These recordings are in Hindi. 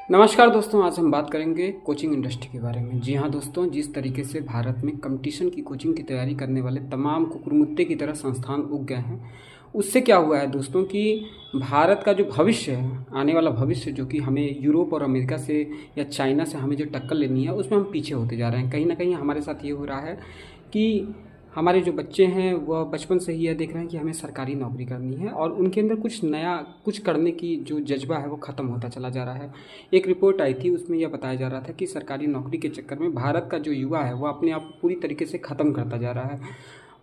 नमस्कार दोस्तों, आज हम बात करेंगे कोचिंग इंडस्ट्री के बारे में। जी हाँ दोस्तों, जिस तरीके से भारत में कंपटीशन की कोचिंग की तैयारी करने वाले तमाम कुकुरमुत्ते की तरह संस्थान उग गए हैं, उससे क्या हुआ है दोस्तों कि भारत का जो भविष्य है, आने वाला भविष्य, जो कि हमें यूरोप और अमेरिका से या चाइना से हमें जो टक्कर लेनी है, उसमें हम पीछे होते जा रहे हैं। कहीं ना कहीं हमारे साथ ये हो रहा है कि हमारे जो बच्चे हैं वह बचपन से ही यह देख रहे हैं कि हमें सरकारी नौकरी करनी है और उनके अंदर कुछ नया कुछ करने की जो जज्बा है वो ख़त्म होता चला जा रहा है। एक रिपोर्ट आई थी, उसमें यह बताया जा रहा था कि सरकारी नौकरी के चक्कर में भारत का जो युवा है वो अपने आप को पूरी तरीके से ख़त्म करता जा रहा है।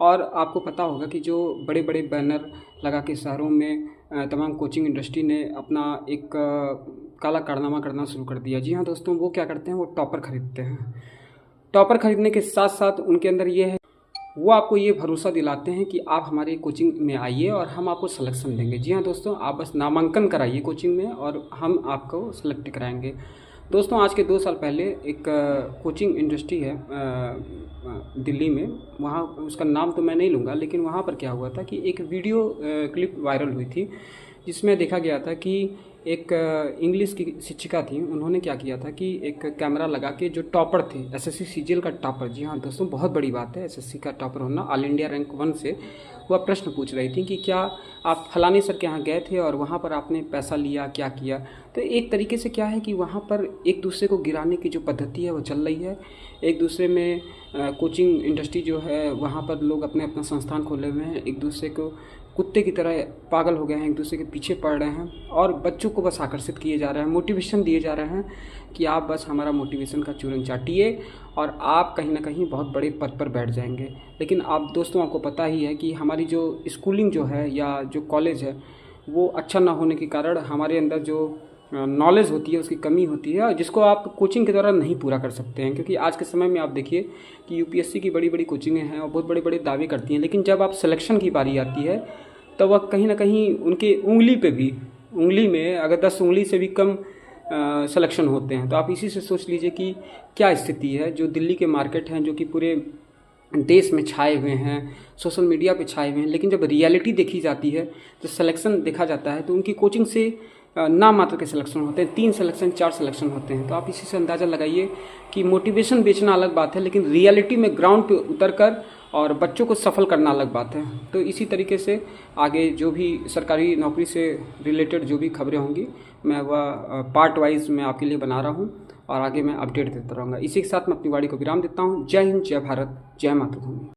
और आपको पता होगा कि जो बड़े बड़े बैनर लगा के शहरों में तमाम कोचिंग इंडस्ट्री ने अपना एक काला कारनामा करना शुरू कर दिया। जी हाँ दोस्तों, वो क्या करते हैं, वो टॉपर खरीदते हैं। टॉपर खरीदने के साथ साथ उनके अंदर ये है, वो आपको ये भरोसा दिलाते हैं कि आप हमारे कोचिंग में आइए और हम आपको सिलेक्शन देंगे। जी हाँ दोस्तों, आप बस नामांकन कराइए कोचिंग में और हम आपको सेलेक्ट कराएंगे। दोस्तों, आज के 2 साल पहले एक कोचिंग इंडस्ट्री है दिल्ली में, वहाँ उसका नाम तो मैं नहीं लूँगा, लेकिन वहाँ पर क्या हुआ था कि एक वीडियो क्लिप वायरल हुई थी जिसमें देखा गया था कि एक इंग्लिश की शिक्षिका थी। उन्होंने क्या किया था कि एक कैमरा लगा के जो टॉपर थे, एसएससी सीजीएल का टॉपर, जी हाँ दोस्तों बहुत बड़ी बात है एसएससी का टॉपर होना, ऑल इंडिया रैंक 1 से, वह प्रश्न पूछ रही थी कि क्या आप फलाने सर के यहाँ गए थे और वहाँ पर आपने पैसा लिया, क्या किया। तो एक तरीके से क्या है कि वहाँ पर एक दूसरे को गिराने की जो पद्धति है वो चल रही है। एक दूसरे में कोचिंग इंडस्ट्री जो है वहाँ पर लोग अपने अपना संस्थान खोले हुए हैं, एक दूसरे को कुत्ते की तरह पागल हो गए हैं, एक दूसरे के पीछे पड़ रहे हैं और बच्चों को बस आकर्षित किए जा रहे हैं, मोटिवेशन दिए जा रहे हैं कि आप बस हमारा मोटिवेशन का चूरन चाटिए और आप कहीं ना कहीं बहुत बड़े पद पर बैठ जाएंगे। लेकिन आप दोस्तों, आपको पता ही है कि हमारी जो स्कूलिंग जो है या जो कॉलेज है वो अच्छा ना होने के कारण हमारे अंदर जो नॉलेज होती है उसकी कमी होती है, जिसको आप कोचिंग के द्वारा नहीं पूरा कर सकते हैं। क्योंकि आज के समय में आप देखिए कि यूपीएससी की बड़ी बड़ी कोचिंगें हैं और बहुत बड़े बड़े दावे करती हैं, लेकिन जब आप सिलेक्शन की बारी आती है तो वह कहीं ना कहीं उनके उंगली में अगर 10 उंगली से भी कम सिलेक्शन होते हैं। तो आप इसी से सोच लीजिए कि क्या स्थिति है। जो दिल्ली के मार्केट हैं, जो कि पूरे देश में छाए हुए हैं, सोशल मीडिया पे छाए हुए हैं, लेकिन जब रियलिटी देखी जाती है, तो सिलेक्शन देखा जाता है, तो उनकी कोचिंग से नाम मात्र के सिलेक्शन होते हैं, 3 सिलेक्शन 4 सिलेक्शन होते हैं। तो आप इसी से अंदाज़ा लगाइए कि मोटिवेशन बेचना अलग बात है, लेकिन रियलिटी में ग्राउंड पे उतर कर और बच्चों को सफल करना अलग बात है। तो इसी तरीके से आगे जो भी सरकारी नौकरी से रिलेटेड जो भी खबरें होंगी, मैं वह पार्ट वाइज मैं आपके लिए बना रहा हूँ और आगे मैं अपडेट देता रहूँगा। इसी के साथ मैं अपनी वाणी को विराम देता हूँ। जय हिंद, जय भारत, जय मातृभूमि।